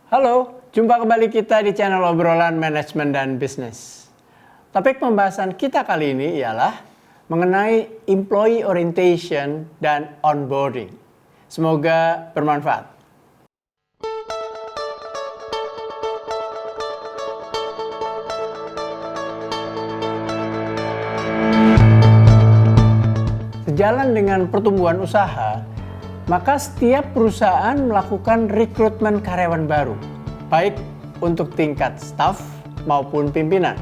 Halo, jumpa kembali kita di channel obrolan manajemen dan bisnis. Topik pembahasan kita kali ini ialah mengenai employee orientation dan onboarding. Semoga bermanfaat. Sejalan dengan pertumbuhan usaha, maka setiap perusahaan melakukan rekrutmen karyawan baru, baik untuk tingkat staf maupun pimpinan.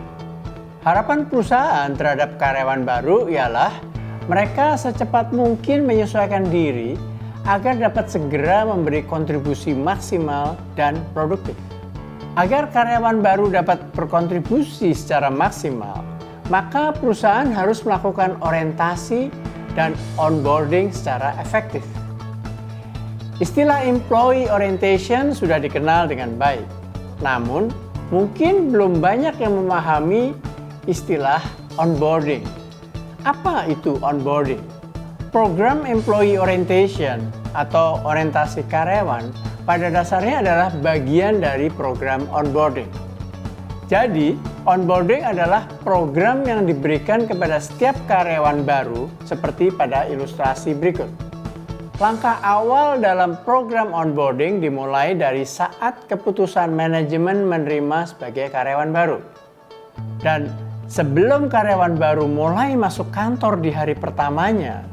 Harapan perusahaan terhadap karyawan baru ialah mereka secepat mungkin menyesuaikan diri agar dapat segera memberi kontribusi maksimal dan produktif. Agar karyawan baru dapat berkontribusi secara maksimal, maka perusahaan harus melakukan orientasi dan onboarding secara efektif. Istilah employee orientation sudah dikenal dengan baik. Namun, mungkin belum banyak yang memahami istilah onboarding. Apa itu onboarding? Program employee orientation atau orientasi karyawan pada dasarnya adalah bagian dari program onboarding. Jadi, onboarding adalah program yang diberikan kepada setiap karyawan baru seperti pada ilustrasi berikut. Langkah awal dalam program onboarding dimulai dari saat keputusan manajemen menerima sebagai karyawan baru. Dan sebelum karyawan baru mulai masuk kantor di hari pertamanya,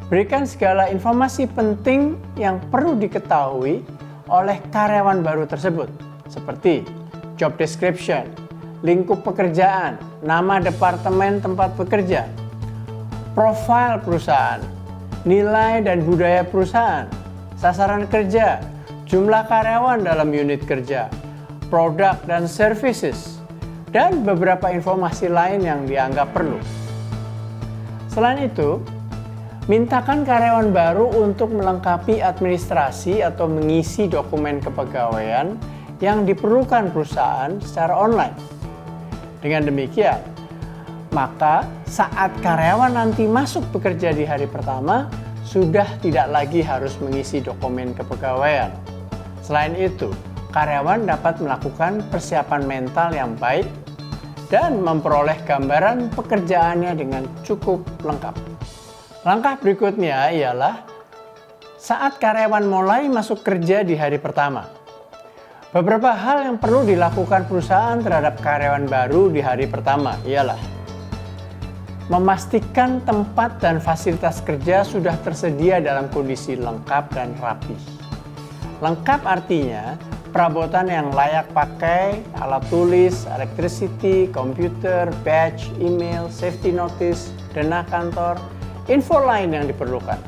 berikan segala informasi penting yang perlu diketahui oleh karyawan baru tersebut, seperti job description, lingkup pekerjaan, nama departemen tempat bekerja, profil perusahaan, nilai dan budaya perusahaan, sasaran kerja, jumlah karyawan dalam unit kerja, produk dan services, dan beberapa informasi lain yang dianggap perlu. Selain itu, mintakan karyawan baru untuk melengkapi administrasi atau mengisi dokumen kepegawaian yang diperlukan perusahaan secara online. Dengan demikian, maka saat karyawan nanti masuk bekerja di hari pertama, sudah tidak lagi harus mengisi dokumen kepegawaian. Selain itu, karyawan dapat melakukan persiapan mental yang baik dan memperoleh gambaran pekerjaannya dengan cukup lengkap. Langkah berikutnya ialah saat karyawan mulai masuk kerja di hari pertama. Beberapa hal yang perlu dilakukan perusahaan terhadap karyawan baru di hari pertama ialah memastikan tempat dan fasilitas kerja sudah tersedia dalam kondisi lengkap dan rapi. Lengkap artinya perabotan yang layak pakai, alat tulis, electricity, komputer, badge, email, safety notice, dana kantor, info lain yang diperlukan.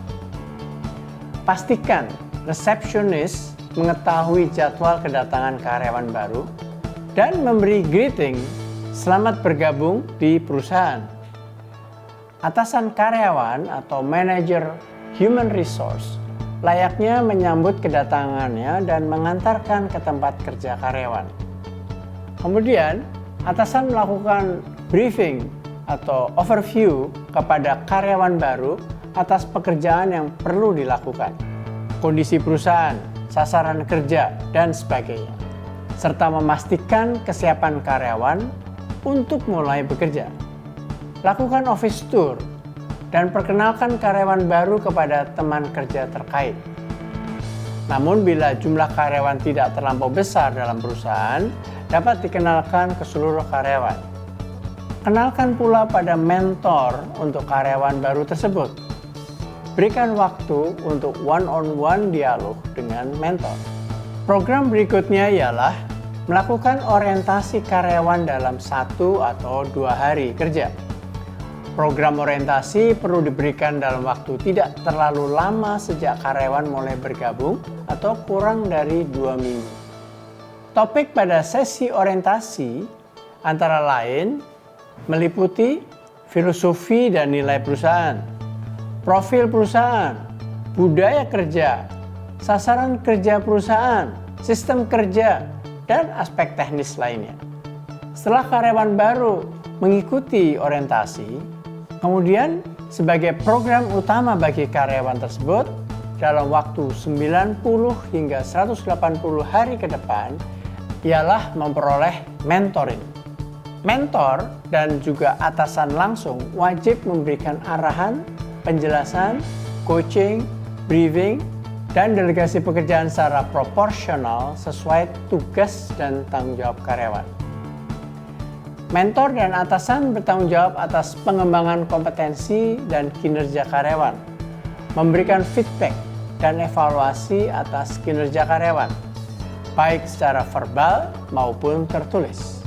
Pastikan resepsionis mengetahui jadwal kedatangan karyawan baru dan memberi greeting selamat bergabung di perusahaan. Atasan karyawan atau manajer human resource layaknya menyambut kedatangannya dan mengantarkan ke tempat kerja karyawan. Kemudian, atasan melakukan briefing atau overview kepada karyawan baru atas pekerjaan yang perlu dilakukan, kondisi perusahaan, sasaran kerja, dan sebagainya, serta memastikan kesiapan karyawan untuk mulai bekerja. Lakukan office tour dan perkenalkan karyawan baru kepada teman kerja terkait. Namun bila jumlah karyawan tidak terlampau besar dalam perusahaan, dapat dikenalkan ke seluruh karyawan. Kenalkan pula pada mentor untuk karyawan baru tersebut. Berikan waktu untuk one-on-one dialog dengan mentor. Program berikutnya ialah melakukan orientasi karyawan dalam 1 atau 2 hari kerja. Program orientasi perlu diberikan dalam waktu tidak terlalu lama sejak karyawan mulai bergabung atau kurang dari 2 minggu. Topik pada sesi orientasi antara lain meliputi filosofi dan nilai perusahaan, profil perusahaan, budaya kerja, sasaran kerja perusahaan, sistem kerja, dan aspek teknis lainnya. Setelah karyawan baru mengikuti orientasi, kemudian sebagai program utama bagi karyawan tersebut, dalam waktu 90 hingga 180 hari ke depan ialah memperoleh mentoring. Mentor dan juga atasan langsung wajib memberikan arahan, penjelasan, coaching, briefing, dan delegasi pekerjaan secara proporsional sesuai tugas dan tanggung jawab karyawan. Mentor dan atasan bertanggung jawab atas pengembangan kompetensi dan kinerja karyawan, memberikan feedback dan evaluasi atas kinerja karyawan, baik secara verbal maupun tertulis.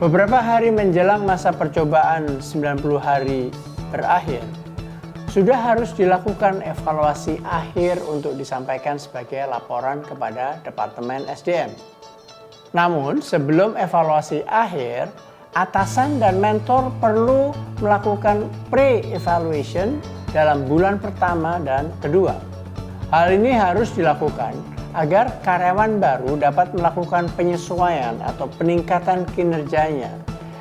Beberapa hari menjelang masa percobaan 90 hari berakhir, sudah harus dilakukan evaluasi akhir untuk disampaikan sebagai laporan kepada Departemen SDM. Namun, sebelum evaluasi akhir, atasan dan mentor perlu melakukan pre-evaluation dalam bulan pertama dan kedua. Hal ini harus dilakukan agar karyawan baru dapat melakukan penyesuaian atau peningkatan kinerjanya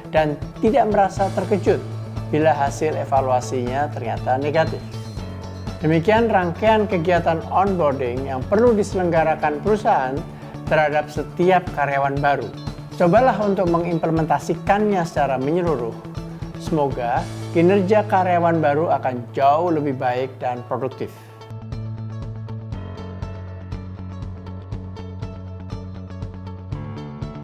dan tidak merasa terkejut bila hasil evaluasinya ternyata negatif. Demikian rangkaian kegiatan onboarding yang perlu diselenggarakan perusahaan terhadap setiap karyawan baru. Cobalah untuk mengimplementasikannya secara menyeluruh. Semoga kinerja karyawan baru akan jauh lebih baik dan produktif.